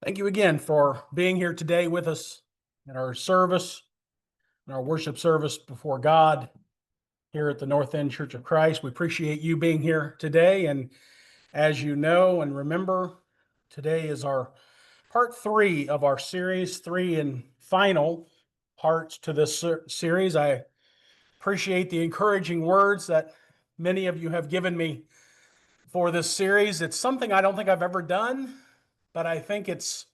Thank you again for being here today with us in our service, in our worship service before God here at the North End Church of Christ. We appreciate you being here today. And as you know and remember, today is our part 3 of our series, 3 and final parts to this series. I appreciate the encouraging words that many of you have given me for this series. It's something I don't think I've ever done, but I think it's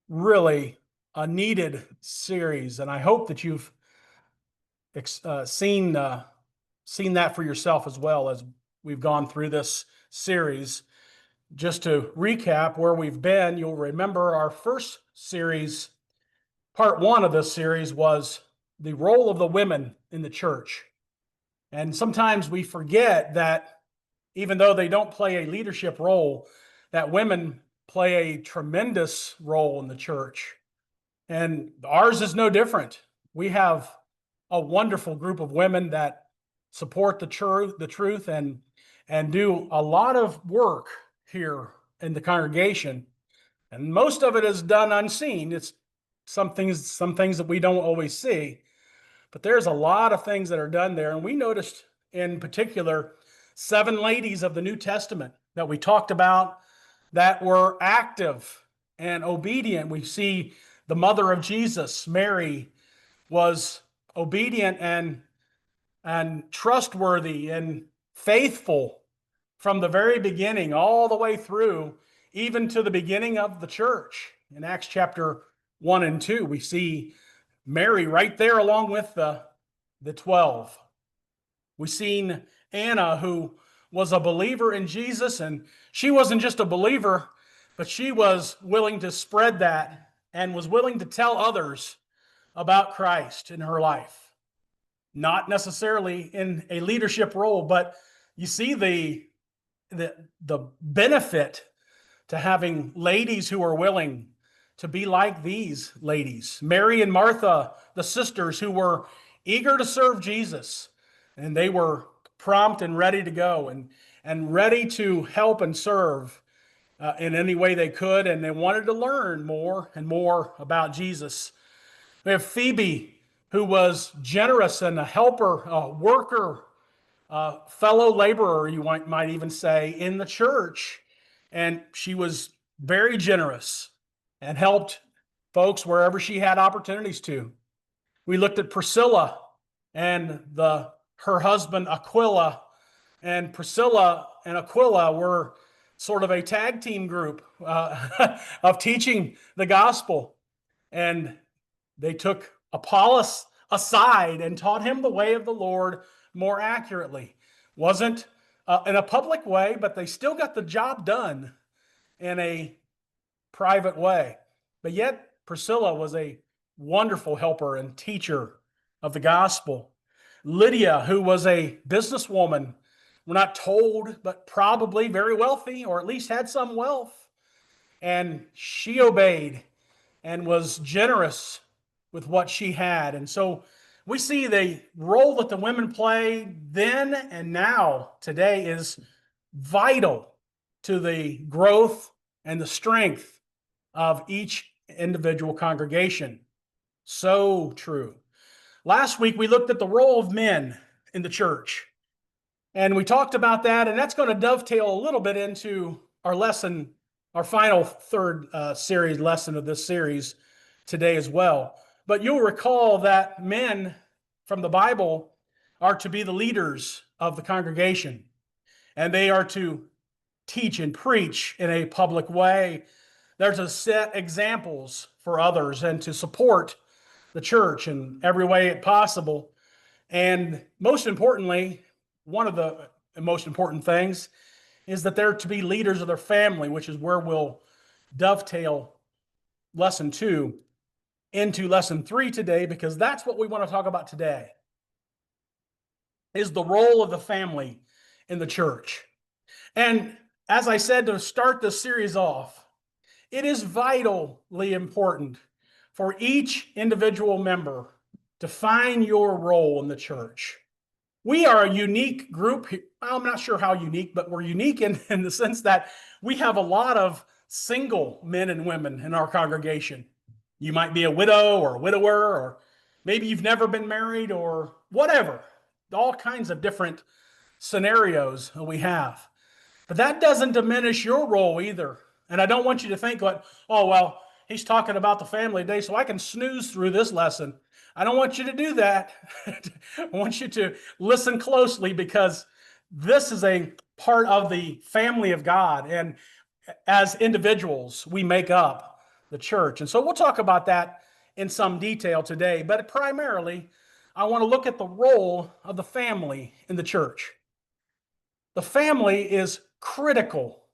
really a needed series, and I hope that you've seen that for yourself as well as we've gone through this series. Just to recap where we've been, you'll remember our first series, part 1 of this series, was the role of the women in the church. And sometimes we forget that even though they don't play a leadership role, that women play a tremendous role in the church. And ours is no different. We have a wonderful group of women that support the truth and do a lot of work here in the congregation. And most of it is done unseen. It's some things that we don't always see, but there's a lot of things that are done there. And we noticed in particular 7 ladies of the New Testament that we talked about that were active and obedient. We see the mother of Jesus, Mary, was obedient and trustworthy and faithful from the very beginning all the way through, even to the beginning of the church. In Acts chapter 1 and 2, we see Mary right there along with the 12. We've seen Anna, who was a believer in Jesus, and she wasn't just a believer, but she was willing to spread that and was willing to tell others about Christ in her life. Not necessarily in a leadership role, but you see the benefit to having ladies who are willing to be like these ladies. Mary and Martha, the sisters who were eager to serve Jesus, and they were prompt and ready to go and ready to help and serve in any way they could, and they wanted to learn more and more about Jesus. We have Phoebe, who was generous and a helper, a worker, a fellow laborer, you might even say, in the church. And she was very generous and helped folks wherever she had opportunities to. We looked at Priscilla and her husband Aquila, and Priscilla and Aquila were sort of a tag team group of teaching the gospel. And they took Apollos aside and taught him the way of the Lord more accurately. Wasn't in a public way, but they still got the job done in a private way. But yet Priscilla was a wonderful helper and teacher of the gospel. Lydia, who was a businesswoman, we're not told, but probably very wealthy, or at least had some wealth. And she obeyed and was generous with what she had. And so we see the role that the women play then and now, today, is vital to the growth and the strength of each individual congregation. So true. Last week, we looked at the role of men in the church. And we talked about that, and that's going to dovetail a little bit into our lesson, our final third series lesson of this series today as well. But you'll recall that men from the Bible are to be the leaders of the congregation, and they are to teach and preach in a public way. They're to set examples for others and to support the church in every way possible. And most importantly, one of the most important things is that they're to be leaders of their family, which is where we'll dovetail lesson 2 into lesson 3 today, because that's what we want to talk about today, is the role of the family in the church. And as I said to start this series off, it is vitally important for each individual member to find your role in the church. We are a unique group. I'm not sure how unique, but we're unique in the sense that we have a lot of single men and women in our congregation. You might be a widow or a widower, or maybe you've never been married or whatever. All kinds of different scenarios we have. But that doesn't diminish your role either. And I don't want you to think like, oh, well, he's talking about the family today, so I can snooze through this lesson. I don't want you to do that. I want you to listen closely, because this is a part of the family of God. And as individuals, we make up the church. And so we'll talk about that in some detail today. But primarily, I want to look at the role of the family in the church. The family is critical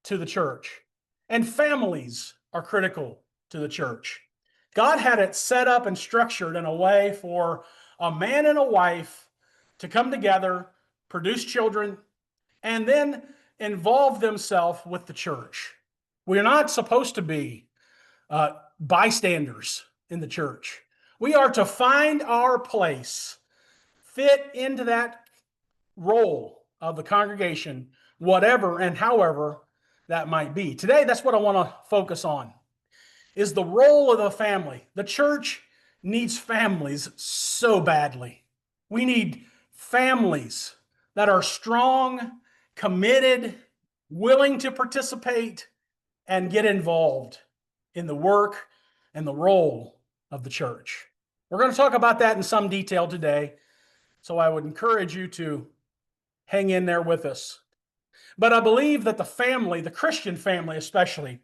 to the church, and families are critical to the church. God had it set up and structured in a way for a man and a wife to come together, produce children, and then involve themselves with the church. We're not supposed to be bystanders in the church. We are to find our place, fit into that role of the congregation, whatever and however that might be. Today, that's what I want to focus on, is the role of the family. The church needs families so badly. We need families that are strong, committed, willing to participate, and get involved in the work and the role of the church. We're going to talk about that in some detail today, so I would encourage you to hang in there with us. But I believe that the family, the Christian family especially,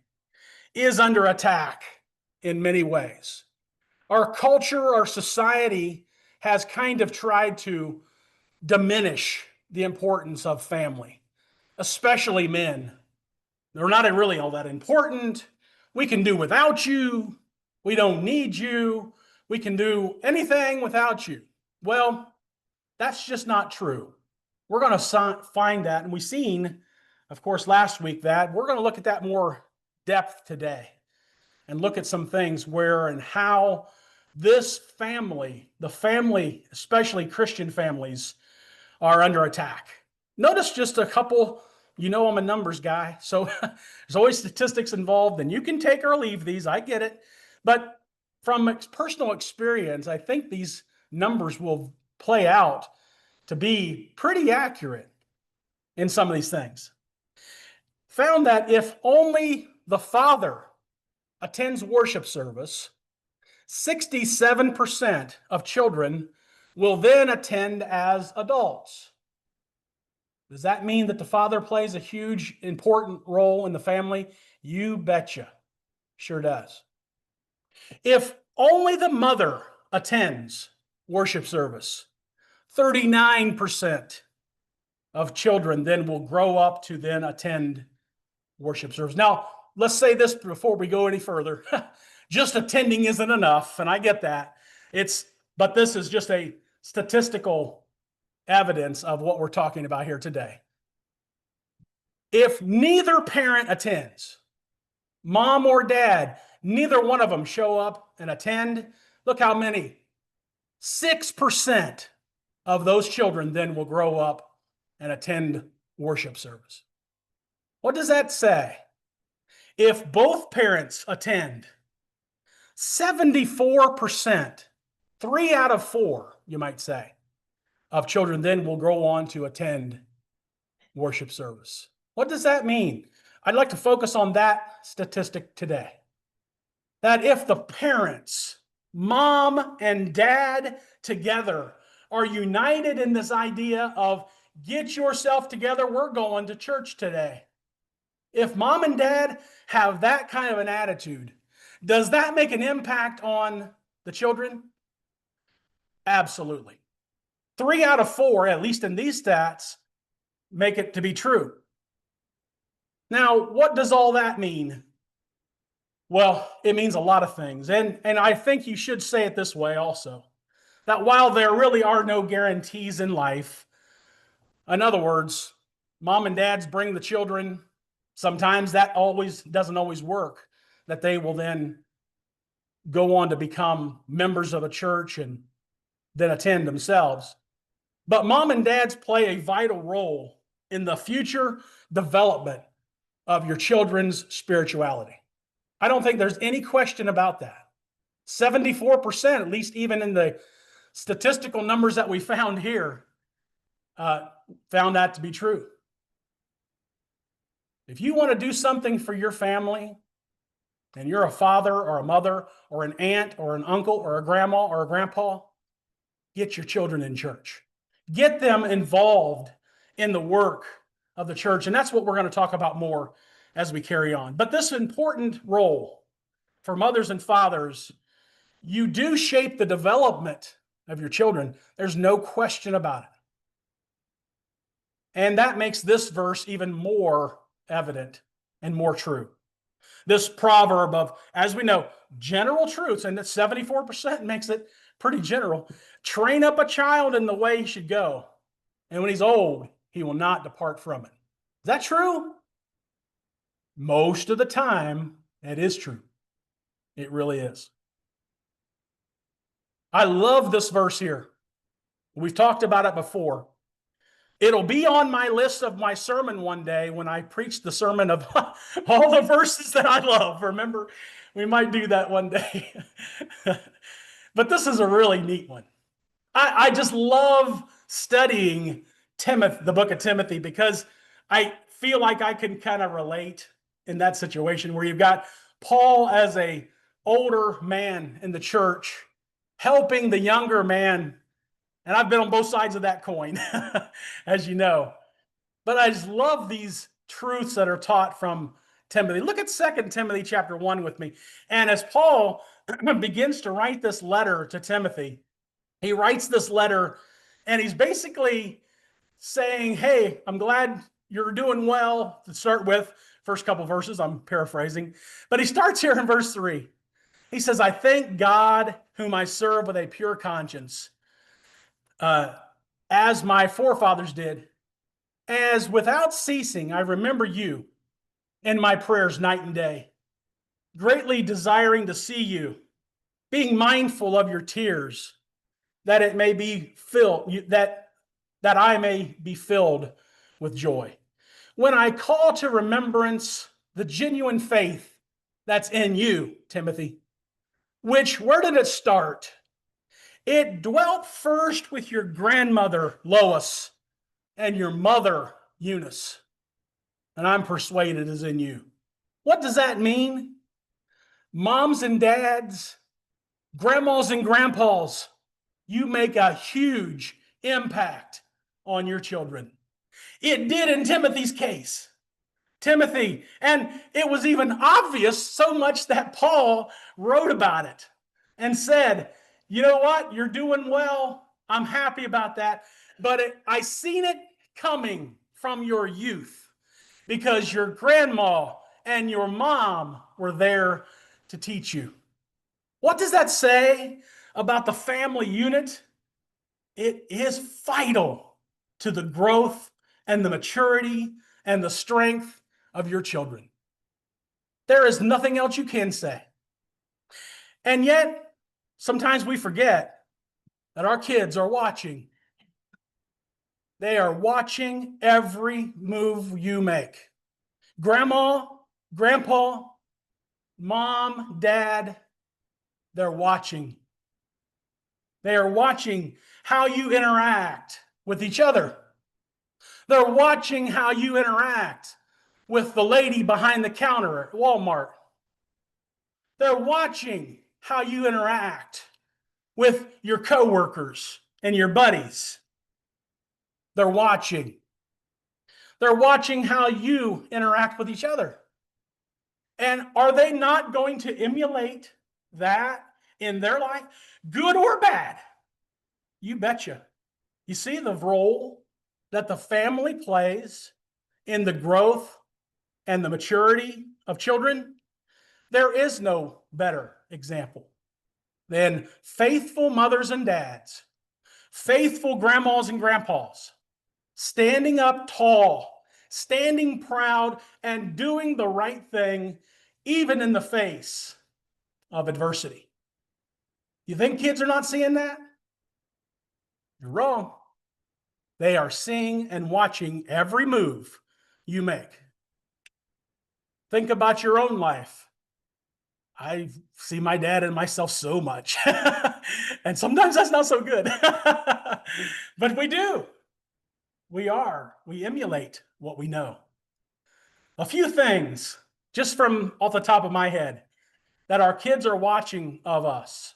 is under attack in many ways. Our culture, our society has kind of tried to diminish the importance of family, especially men. They're not really all that important. We can do without you. We don't need you. We can do anything without you. Well, that's just not true. We're going to find that, and we've seen, of course, last week that. We're going to look at that more depth today and look at some things where and how this family, the family, especially Christian families, are under attack. Notice just a couple. You know, I'm a numbers guy, so there's always statistics involved, and you can take or leave these. I get it. But from personal experience, I think these numbers will play out to be pretty accurate in some of these things. Found that if only the father attends worship service, 67% of children will then attend as adults. Does that mean that the father plays a huge, important role in the family? You betcha. Sure does. If only the mother attends worship service, 39% of children then will grow up to then attend worship service. Now, let's say this before we go any further. Just attending isn't enough, and I get that. But this is just a statistical evidence of what we're talking about here today. If neither parent attends, mom or dad, neither one of them show up and attend, look how many. 6% of those children then will grow up and attend worship service. What does that say? If both parents attend, 74%, 3 out of 4, you might say, of children then will go on to attend worship service. What does that mean? I'd like to focus on that statistic today. That if the parents, mom and dad together, are united in this idea of get yourself together, we're going to church today. If mom and dad have that kind of an attitude, does that make an impact on the children? Absolutely. 3 out of 4, at least in these stats, make it to be true. Now, what does all that mean? Well, it means a lot of things. And I think you should say it this way also, that while there really are no guarantees in life, in other words, mom and dads bring the children, sometimes that doesn't always work, that they will then go on to become members of a church and then attend themselves. But mom and dads play a vital role in the future development of your children's spirituality. I don't think there's any question about that. 74%, at least even in the statistical numbers that we found here, found that to be true. If you want to do something for your family, and you're a father or a mother or an aunt or an uncle or a grandma or a grandpa, get your children in church. Get them involved in the work of the church. And that's what we're going to talk about more as we carry on. But this important role for mothers and fathers, you do shape the development of your children. There's no question about it. And that makes this verse even more evident and more true. This proverb of, as we know, general truths, and that 74% makes it pretty general. Train up a child in the way he should go, and when he's old, he will not depart from it. Is that true? Most of the time, it is true. It really is. I love this verse here. We've talked about it before. It'll be on my list of my sermon one day when I preach the sermon of all the verses that I love. Remember, we might do that one day. But this is a really neat one. I just love studying Timothy, the book of Timothy, because I feel like I can kind of relate in that situation where you've got Paul as a older man in the church helping the younger man. And I've been on both sides of that coin, as you know. But I just love these truths that are taught from Timothy. Look at 2 Timothy chapter 1 with me. And as Paul begins to write this letter to Timothy, he writes this letter and he's basically saying, hey, I'm glad you're doing well, to start with. First couple verses, I'm paraphrasing. But he starts here in verse 3. He says, I thank God whom I serve with a pure conscience, as my forefathers did, as without ceasing I remember you in my prayers night and day, greatly desiring to see you, being mindful of your tears, that it may be filled, that I may be filled with joy. When I call to remembrance the genuine faith that's in you, Timothy, which, where did it start? It dwelt first with your grandmother, Lois, and your mother, Eunice, and I'm persuaded is in you. What does that mean? Moms and dads, grandmas and grandpas, you make a huge impact on your children. It did in Timothy's case. Timothy, and it was even obvious so much that Paul wrote about it and said, you know what, you're doing well. I'm happy about that. But I seen it coming from your youth because your grandma and your mom were there to teach you. What does that say about the family unit? It is vital to the growth and the maturity and the strength of your children. There is nothing else you can say. And yet, sometimes we forget that our kids are watching. They are watching every move you make. Grandma, grandpa, mom, dad, they're watching. They are watching how you interact with each other. They're watching how you interact with the lady behind the counter at Walmart. They're watching how you interact with your coworkers and your buddies. They're watching. They're watching how you interact with each other. And are they not going to emulate that in their life, good or bad? You betcha. You see the role that the family plays in the growth and the maturity of children? There is no better example than faithful mothers and dads, faithful grandmas and grandpas, standing up tall, standing proud, and doing the right thing, even in the face of adversity. You think kids are not seeing that? You're wrong. They are seeing and watching every move you make. Think about your own life. I see my dad and myself so much. And sometimes that's not so good. But we do. We emulate what we know. A few things, just from off the top of my head, that our kids are watching of us.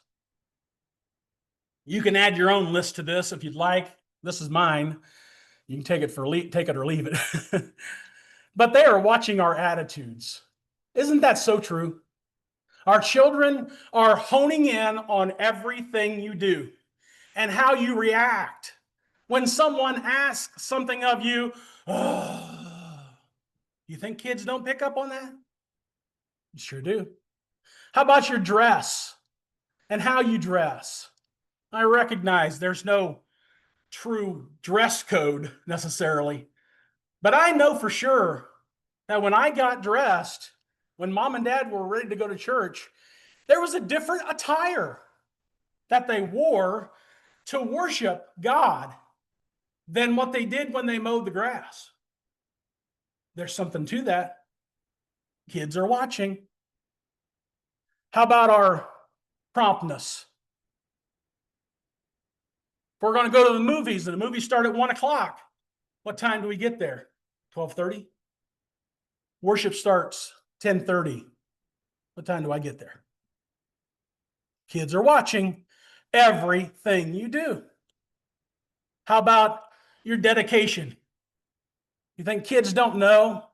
You can add your own list to this if you'd like. This is mine. You can take it or leave it. But they are watching our attitudes. Isn't that so true? Our children are honing in on everything you do and how you react. When someone asks something of you, oh, you think kids don't pick up on that? You sure do. How about your dress and how you dress? I recognize there's no true dress code necessarily, but I know for sure that when I got dressed, when mom and dad were ready to go to church, there was a different attire that they wore to worship God than what they did when they mowed the grass. There's something to that. Kids are watching. How about our promptness? If we're going to go to the movies and the movies start at 1 o'clock, what time do we get there? 12:30? Worship starts 10:30. What time do I get there? Kids are watching everything you do. How about your dedication? You think kids don't know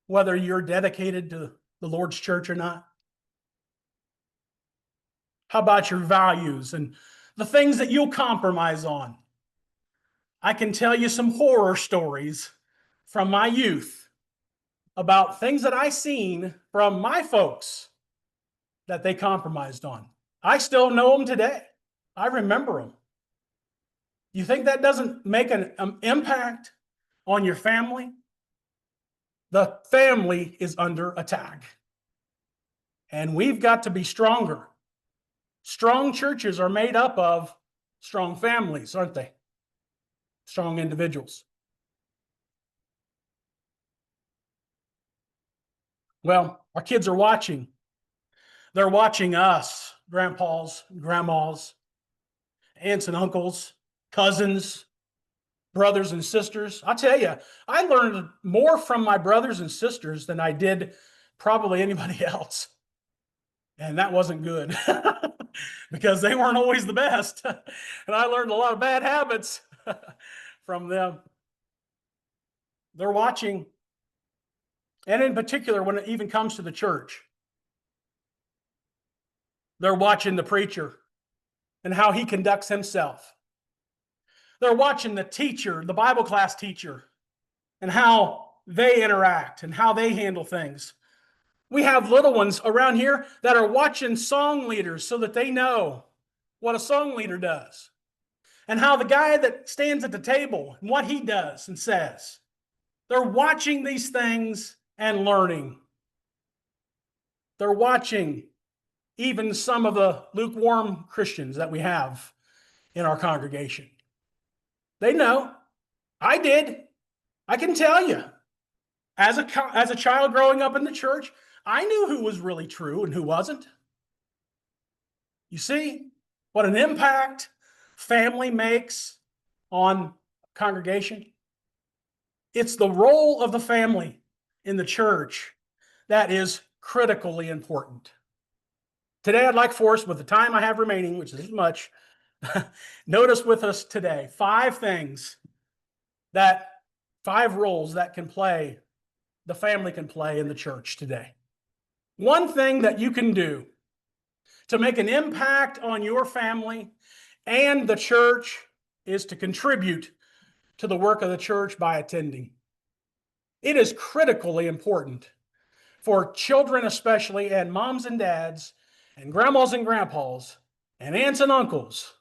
whether you're dedicated to the Lord's church or not? How about your values and the things that you'll compromise on? I can tell you some horror stories from my youth about things that I seen from my folks that they compromised on. I still know them today. I remember them. You think that doesn't make an impact on your family? The family is under attack. And we've got to be stronger. Strong churches are made up of strong families, aren't they? Strong individuals. Well, our kids are watching. They're watching us, grandpas, grandmas, aunts and uncles, cousins, brothers and sisters. I'll tell you, I learned more from my brothers and sisters than I did probably anybody else. And that wasn't good because they weren't always the best. And I learned a lot of bad habits from them. They're watching. And in particular, when it even comes to the church, they're watching the preacher and how he conducts himself. They're watching the teacher, the Bible class teacher, and how they interact and how they handle things. We have little ones around here that are watching song leaders so that they know what a song leader does and how the guy that stands at the table and what he does and says. They're watching these things and learning. They're watching even some of the lukewarm Christians that we have in our congregation. They know. I did. I can tell you. As a child growing up in the church, I knew who was really true and who wasn't. You see what an impact family makes on congregation? It's the role of the family in the church that is critically important. Today, I'd like for us, with the time I have remaining, which isn't much, notice with us today 5 roles that the family can play in the church today. One thing that you can do to make an impact on your family and the church is to contribute to the work of the church by attending. It is critically important for children especially, and moms and dads, and grandmas and grandpas, and aunts and uncles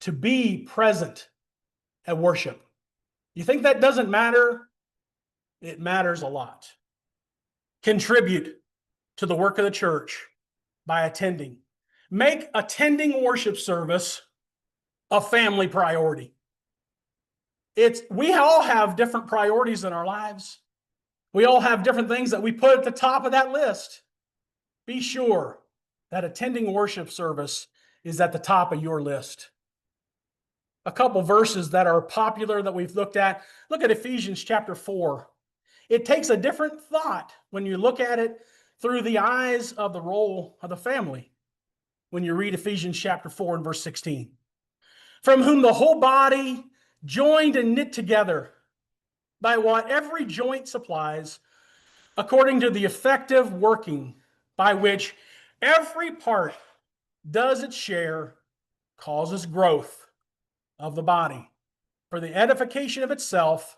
to be present at worship. You think that doesn't matter? It matters a lot. Contribute to the work of the church by attending. Make attending worship service a family priority. We all have different priorities in our lives. We all have different things that we put at the top of that list. Be sure that attending worship service is at the top of your list. A couple verses that are popular that we've looked at. Look at Ephesians chapter 4. It takes a different thought when you look at it through the eyes of the role of the family. When you read Ephesians chapter 4 and verse 16. From whom the whole body, joined and knit together by what every joint supplies, according to the effective working by which every part does its share, causes growth of the body for the edification of itself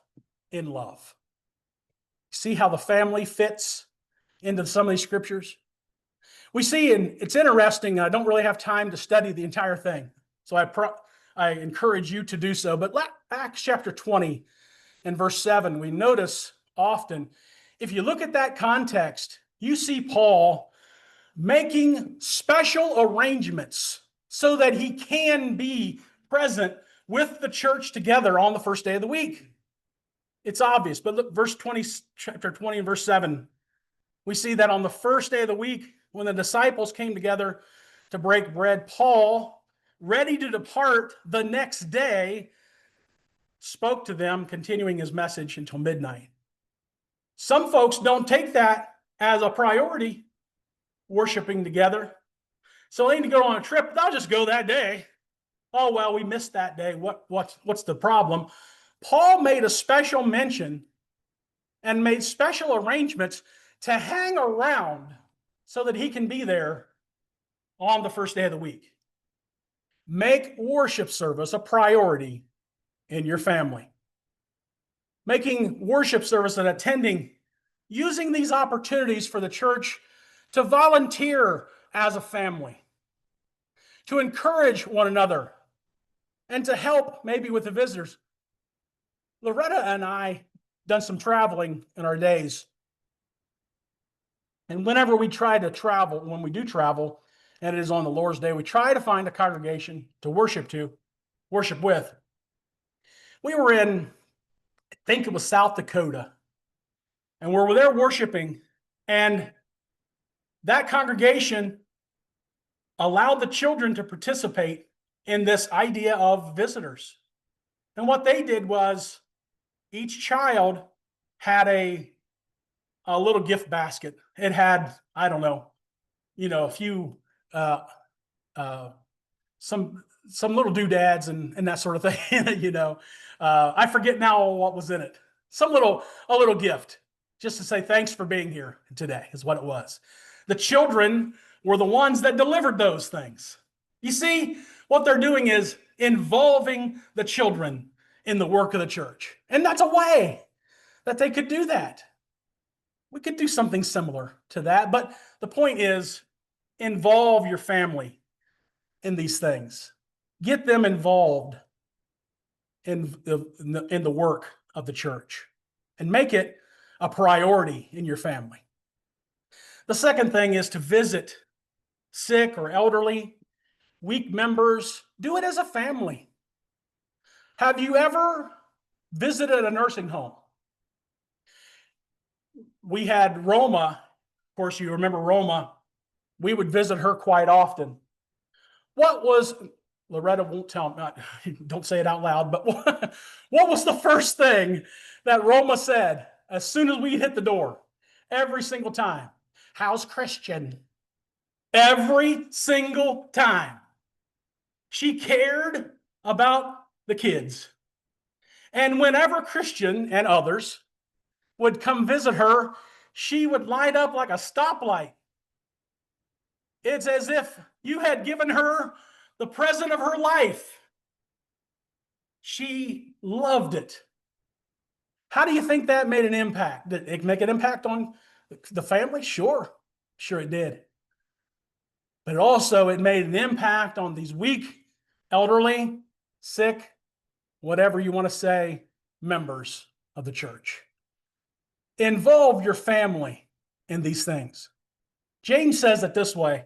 in love. See how the family fits into some of these scriptures? We see, and it's interesting, I don't really have time to study the entire thing, so I encourage you to do so. But Acts chapter 20 and verse 7, we notice often, if you look at that context, you see Paul making special arrangements so that he can be present with the church together on the first day of the week. It's obvious, but look, chapter 20 and verse 7, we see that on the first day of the week, when the disciples came together to break bread, Paul, ready to depart the next day, spoke to them, continuing his message until midnight. Some folks don't take that as a priority, worshiping together. So they need to go on a trip. They'll just go that day. Oh, well, we missed that day. What's the problem? Paul made a special mention and made special arrangements to hang around so that he can be there on the first day of the week. Make worship service a priority in your family. Making worship service and attending, using these opportunities for the church to volunteer as a family, to encourage one another, and to help maybe with the visitors. Loretta and I done some traveling in our days. And whenever we try to travel, when we do travel, and it is on the Lord's Day, we try to find a congregation to worship with. We were in, I think it was South Dakota, and we were there worshiping, and that congregation allowed the children to participate in this idea of visitors. And what they did was each child had a little gift basket. It had, I don't know, a few, some little doodads and that sort of thing, I forget now what was in it. A little gift, just to say thanks for being here today is what it was. The children were the ones that delivered those things. You see, what they're doing is involving the children in the work of the church. And that's a way that they could do that. We could do something similar to that, but the point is, involve your family in these things. Get them involved in the work of the church and make it a priority in your family. The second thing is to visit sick or elderly, weak members. Do it as a family. Have you ever visited a nursing home? We had Roma, of course, you remember Roma. We would visit her quite often. Loretta won't tell me, don't say it out loud, but what was the first thing that Roma said as soon as we hit the door? Every single time. How's Christian? Every single time. She cared about the kids. And whenever Christian and others would come visit her, she would light up like a stoplight. It's as if you had given her the present of her life. She loved it. How do you think that made an impact? Did it make an impact on the family? Sure it did. But also it made an impact on these weak, elderly, sick, whatever you want to say, members of the church. Involve your family in these things. James says it this way.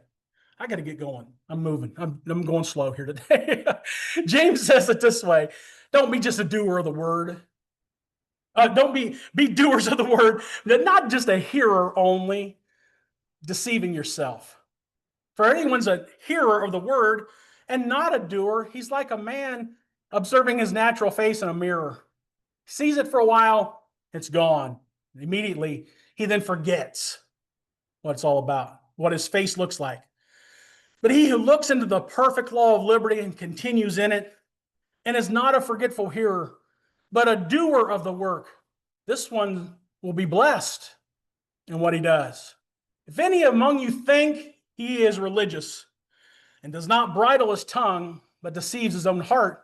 I got to get going. I'm moving. I'm going slow here today. James says it this way. Don't be just a doer of the word, Don't be doers of the word, not just a hearer only, deceiving yourself. For anyone's a hearer of the word and not a doer, he's like a man observing his natural face in a mirror. He sees it for a while, it's gone. Immediately, he then forgets what it's all about, what his face looks like. But he who looks into the perfect law of liberty and continues in it, and is not a forgetful hearer, but a doer of the work, this one will be blessed in what he does. If any among you think he is religious and does not bridle his tongue, but deceives his own heart,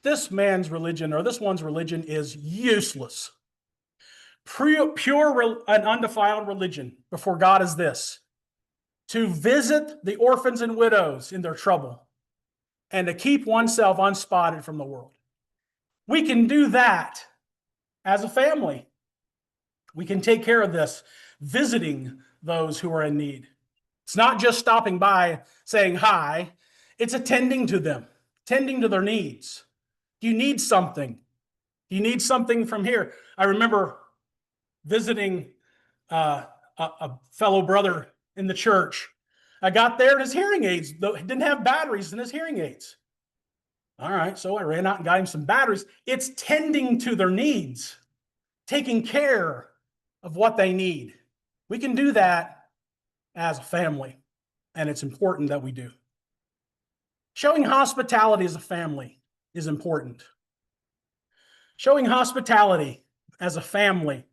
this man's religion or this one's religion is useless. Pure and undefiled religion before God is this: to visit the orphans and widows in their trouble and to keep oneself unspotted from the world. We can do that as a family. We can take care of this, visiting those who are in need. It's not just stopping by saying hi, it's attending to them, tending to their needs. Do you need something? Do you need something from here? I remember visiting a fellow brother in the church. I got there and his hearing aids didn't have batteries in his hearing aids. All right, so I ran out and got him some batteries. It's tending to their needs, taking care of what they need. We can do that as a family, and it's important that we do. Showing hospitality as a family is important. Showing hospitality as a family.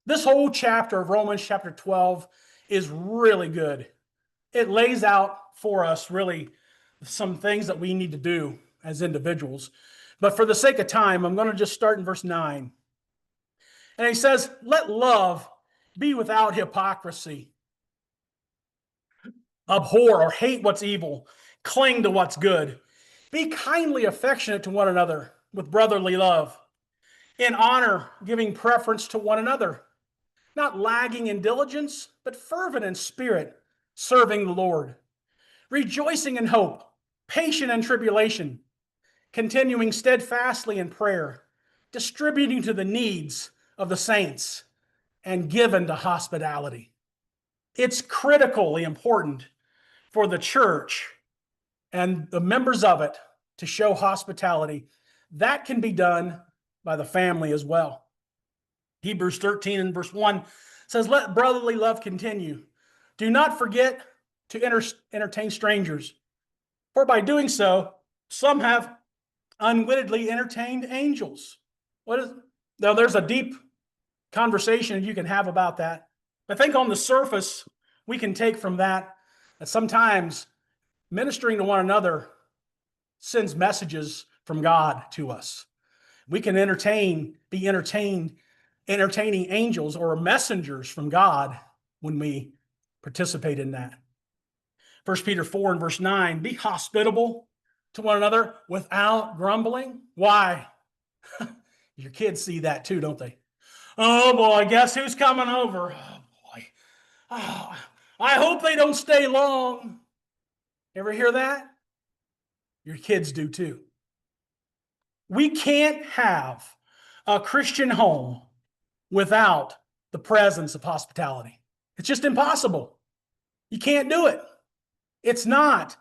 This whole chapter of Romans chapter 12 is really good. It lays out for us really some things that we need to do as individuals. But for the sake of time, I'm going to just start in verse 9. And he says, let love be without hypocrisy. Abhor or hate what's evil. Cling to what's good. Be kindly affectionate to one another with brotherly love. In honor, giving preference to one another. Not lagging in diligence, but fervent in spirit, serving the Lord. Rejoicing in hope, patient in tribulation, continuing steadfastly in prayer, distributing to the needs of the saints, and given to hospitality. It's critically important for the church and the members of it to show hospitality. That can be done by the family as well. Hebrews 13 and verse 1 says, let brotherly love continue. Do not forget to entertain strangers, for by doing so, some have unwittingly entertained angels. Now, there's a deep conversation you can have about that. I think on the surface, we can take from that sometimes ministering to one another sends messages from God to us. We can be entertaining angels or messengers from God when we participate in that. 1 Peter 4 and verse 9, be hospitable to one another without grumbling. Why? Your kids see that too, don't they? Oh boy, guess who's coming over? Oh boy. Oh, I hope they don't stay long. Ever hear that? Your kids do too. We can't have a Christian home without the presence of hospitality. It's just impossible. You can't do it. It's not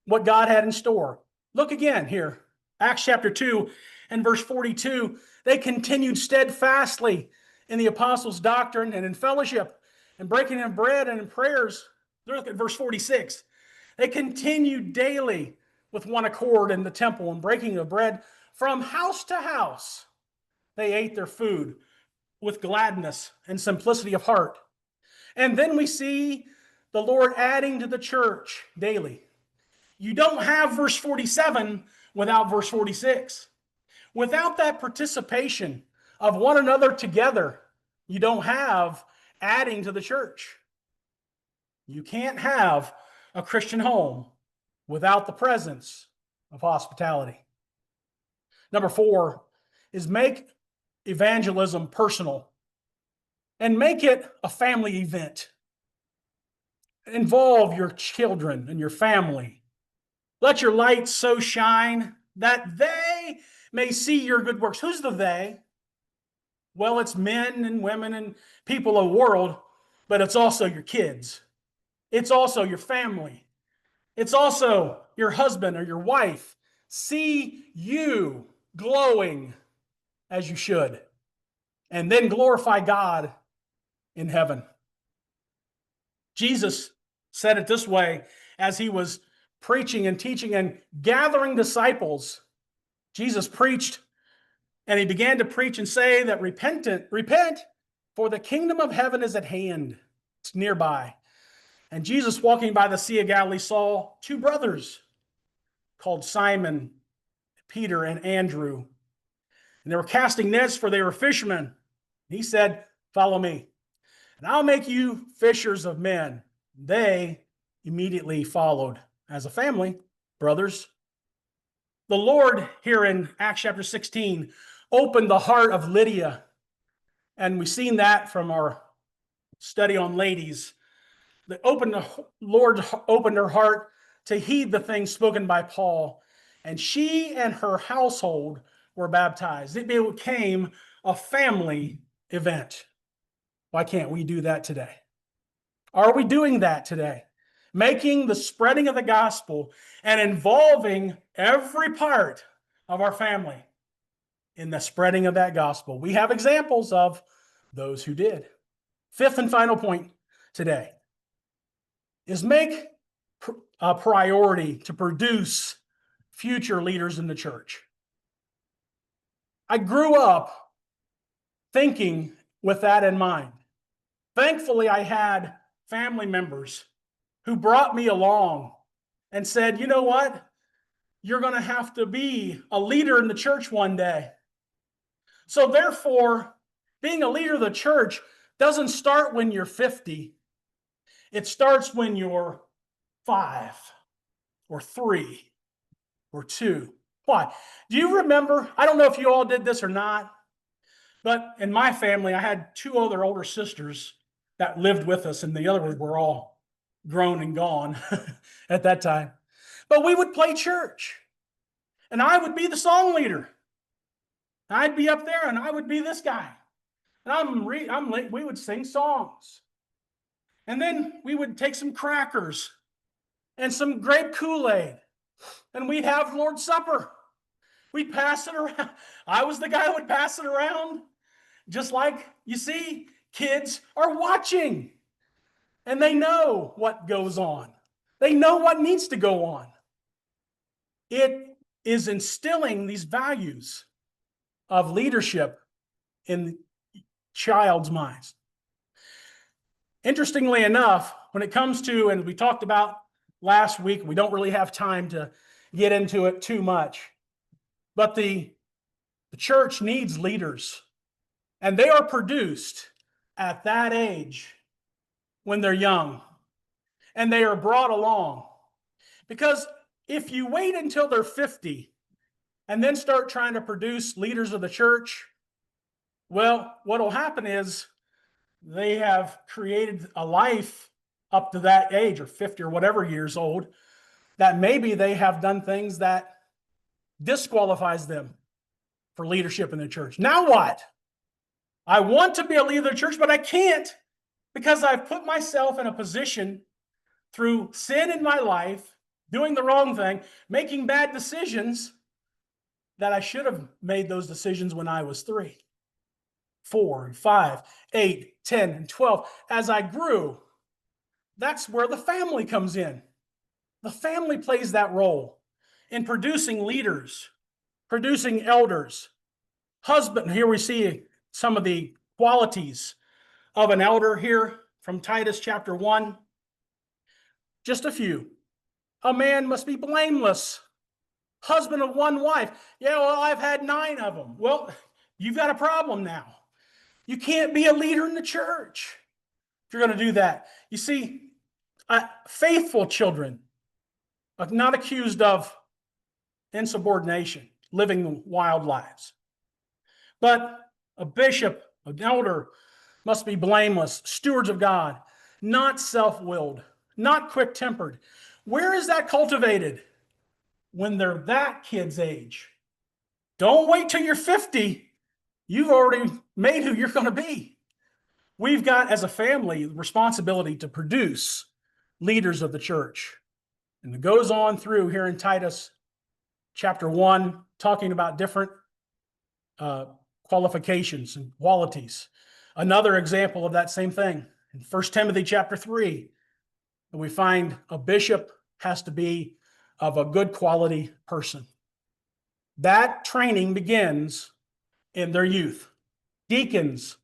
what God had in store. Look again here, Acts chapter 2 and verse 42. They continued steadfastly in the apostles' doctrine and in fellowship and breaking of bread and in prayers. Look at verse 46. They continued daily with one accord in the temple and breaking of bread from house to house. They ate their food with gladness and simplicity of heart. And then we see the Lord adding to the church daily. You don't have verse 47 without verse 46. Without that participation of one another together, you don't have adding to the church. You can't have a Christian home without the presence of hospitality. Number 4 is make evangelism personal and make it a family event. Involve your children and your family. Let your light so shine that they may see your good works. Who's the they? Well, it's men and women and people of the world, but it's also your kids. It's also your family. It's also your husband or your wife. See you glowing as you should, and then glorify God in heaven. Jesus said it this way as he was preaching and teaching and gathering disciples. Jesus preached, and he began to preach and say that repent, for the kingdom of heaven is at hand. It's nearby. And Jesus, walking by the Sea of Galilee, saw two brothers called Simon, Peter, and Andrew. And they were casting nets, for they were fishermen. He said, "Follow me, and I'll make you fishers of men." They immediately followed as a family, brothers. The Lord, here in Acts chapter 16, opened the heart of Lydia. And we've seen that from our study on ladies. The Lord opened her heart to heed the things spoken by Paul. And she and her household were baptized. It became a family event. Why can't we do that today? Are we doing that today? Making the spreading of the gospel and involving every part of our family in the spreading of that gospel. We have examples of those who did. Fifth and final point today is make a priority to produce future leaders in the church. I grew up thinking with that in mind. Thankfully, I had family members who brought me along and said, "You know what? You're going to have to be a leader in the church one day." So therefore, being a leader of the church doesn't start when you're 50. It starts when you're 5 or 3 or 2. Why? Do you remember? I don't know if you all did this or not, but in my family, I had 2 other older sisters that lived with us, and the others were all grown and gone at that time. But we would play church, and I would be the song leader. I'd be up there, and I would be this guy. And we would sing songs. And then we would take some crackers and some grape Kool-Aid, and we'd have Lord's Supper. We'd pass it around. I was the guy who would pass it around. Just like, you see, kids are watching, and they know what goes on. They know what needs to go on. It is instilling these values of leadership in child's minds. Interestingly enough, when it comes to, and we talked about last week, we don't really have time to get into it too much, but the church needs leaders, and they are produced at that age when they're young, and they are brought along. Because if you wait until they're 50 and then start trying to produce leaders of the church, well, what will happen is they have created a life up to that age, or 50 or whatever years old, that maybe they have done things that disqualifies them for leadership in the church. Now what? I want to be a leader of the church, but I can't, because I've put myself in a position through sin in my life, doing the wrong thing, making bad decisions, that I should have made those decisions when I was 3, 4, 5, 8, 10, and 12. As I grew, that's where the family comes in. The family plays that role in producing leaders, producing elders. Husband, here we see some of the qualities of an elder here from Titus chapter 1. Just a few. A man must be blameless, husband of one wife. Yeah, well, I've had 9 of them. Well, you've got a problem now. You can't be a leader in the church if you're going to do that. You see, faithful children are not accused of insubordination, living wild lives. But a bishop, an elder, must be blameless, stewards of God, not self-willed, not quick-tempered. Where is that cultivated? When they're that kid's age. Don't wait till you're 50 You've already made who you're going to be. We've got, as a family, the responsibility to produce leaders of the church. And it goes on through here in Titus chapter 1, talking about different qualifications and qualities. Another example of that same thing in 1 Timothy chapter 3, we find a bishop has to be of a good quality person. That training begins in their youth. Deacons,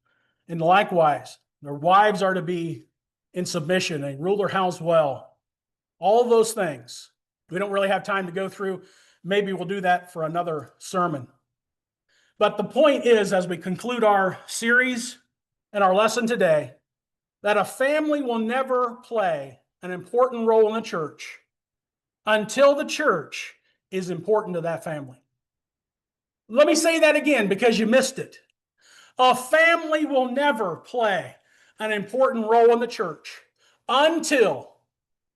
and likewise, their wives are to be in submission and rule their house well. All those things. We don't really have time to go through. Maybe we'll do that for another sermon. But the point is, as we conclude our series and our lesson today, that a family will never play an important role in the church until the church is important to that family. Let me say that again because you missed it. A family will never play an important role in the church until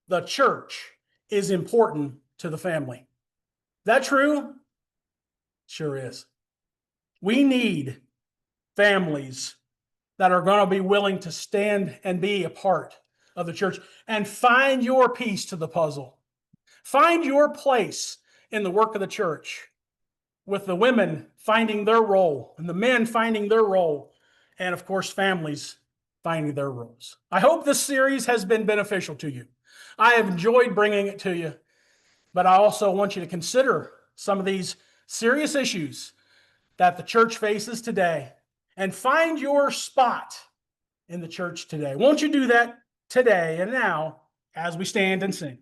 the church is important to the family. Is that true? Sure is. We need families that are going to be willing to stand and be a part of the church and find your piece to the puzzle. Find your place in the work of the church, with the women finding their role and the men finding their role, and of course, families finding their roles. I hope this series has been beneficial to you. I have enjoyed bringing it to you, but I also want you to consider some of these serious issues that the church faces today and find your spot in the church today. Won't you do that today and now as we stand and sing?